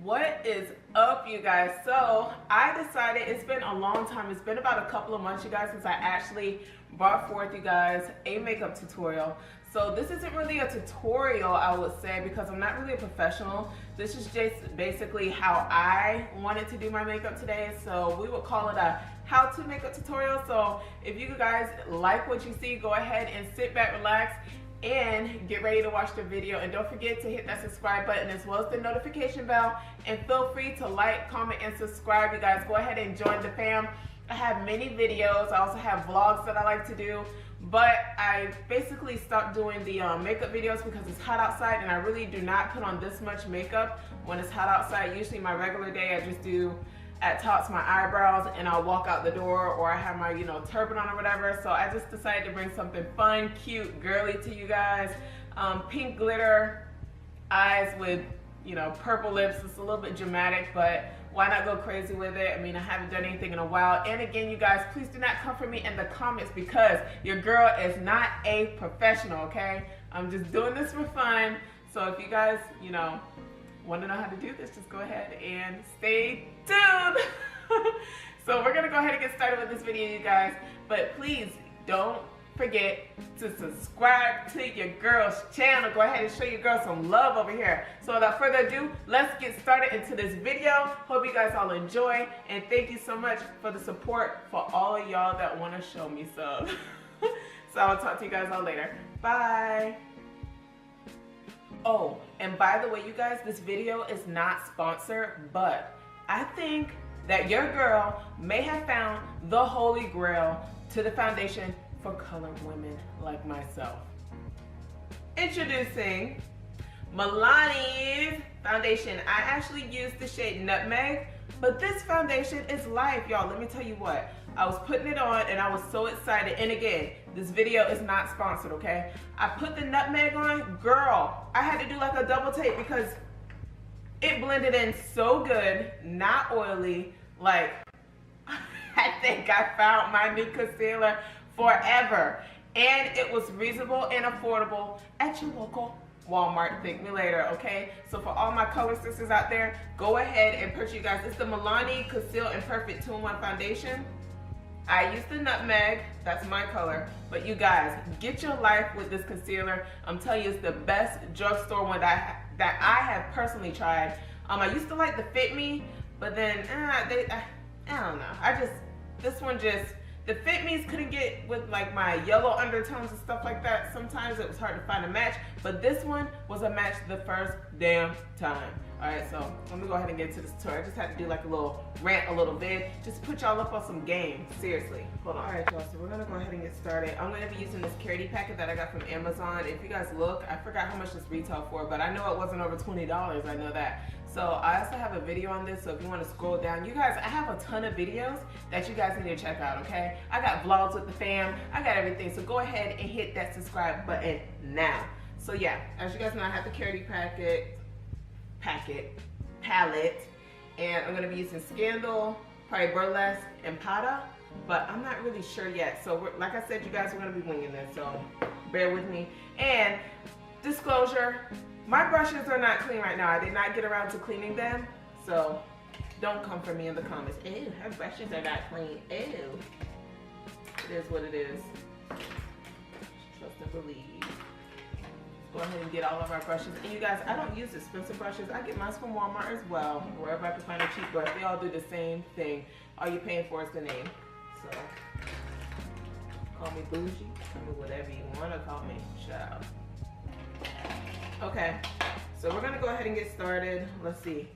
What is up, you guys? So I decided, it's been a long time, it's been about a couple of months, you guys, since I actually brought forth, you guys, a makeup tutorial. So this isn't really a tutorial, I would say, because I'm not really a professional. This is just basically how I wanted to do my makeup today. So we would call it a how-to makeup tutorial. So if you guys like what you see, go ahead and sit back, relax, and get ready to watch the video. And don't forget to hit that subscribe button as well as the notification bell, and feel free to like, comment, and subscribe. You guys, go ahead and join the fam. I have many videos. I also have vlogs that I like to do, but I basically stopped doing the makeup videos because it's hot outside, and I really do not put on this much makeup when it's hot outside. Usually my regular day, I just do at tops my eyebrows and I'll walk out the door, or I have my turban on or whatever. So I just decided to bring something fun, cute, girly to you guys. Pink glitter eyes with purple lips. It's a little bit dramatic, but why not go crazy with it? I mean, I haven't done anything in a while. And again, you guys, please do not come for me in the comments because your girl is not a professional, okay? I'm just doing this for fun. So if you guys want to know how to do this, just go ahead and stay tuned. So we're gonna go ahead and get started with this video, you guys, but please don't forget to subscribe to your girl's channel. Go ahead and show your girl some love over here. So without further ado, let's get started into this video. Hope you guys all enjoy, and thank you so much for the support for all of y'all that want to show me some. So I'll talk to you guys all later. Bye. Oh, and by the way, you guys, this video is not sponsored, but I think that your girl may have found the holy grail to the foundation for colored women like myself. Introducing Maybelline's foundation. I actually used the shade Nutmeg, but this foundation is life, y'all. Let me tell you what. I was putting it on and I was so excited. And again, this video is not sponsored, okay? I put the Nutmeg on, girl, I had to do like a double take because it blended in so good, not oily. Like, I think I found my new concealer forever. And it was reasonable and affordable at your local Walmart. Thank me later, okay? So for all my color sisters out there, go ahead and purchase, you guys. It's the Maybelline Conceal and Perfect 2-in-1 Foundation. I use the Nutmeg, that's my color, but you guys, get your life with this concealer. I'm telling you, it's the best drugstore one that I have personally tried. I used to like the FITME, but then I don't know. The FITMEs couldn't get with like my yellow undertones and stuff like that. Sometimes it was hard to find a match, but this one was a match the first damn time. All right, so let me go ahead and get to this tutorial. I just had to do like a little rant, a little vid, just to put y'all up on some game. Seriously, hold on. All right, y'all, so we're gonna go ahead and get started. I'm gonna be using this Carity packet that I got from Amazon. If you guys look, I forgot how much this retail for, but I know it wasn't over $20, I know that. So I also have a video on this, so if you wanna scroll down, you guys, I have a ton of videos that you guys need to check out, okay? I got vlogs with the fam, I got everything, so go ahead and hit that subscribe button now. So yeah, as you guys know, I have the Carity palette, and I'm gonna be using Scandal, probably Burlesque, and Pata, but I'm not really sure yet. So like I said, you guys, are gonna be winging this, so bear with me. And disclosure, my brushes are not clean right now. I did not get around to cleaning them, so don't come for me in the comments. Ew, her brushes are not clean. Ew. It is what it is. Trust and believe. Go ahead and get all of our brushes. And you guys, I don't use expensive brushes. I get mine from Walmart as well, wherever I can find a cheap brush. They all do the same thing. All you're paying for is the name. So, call me bougie, call me whatever you want to call me, child. Okay, so we're gonna go ahead and get started. Let's see.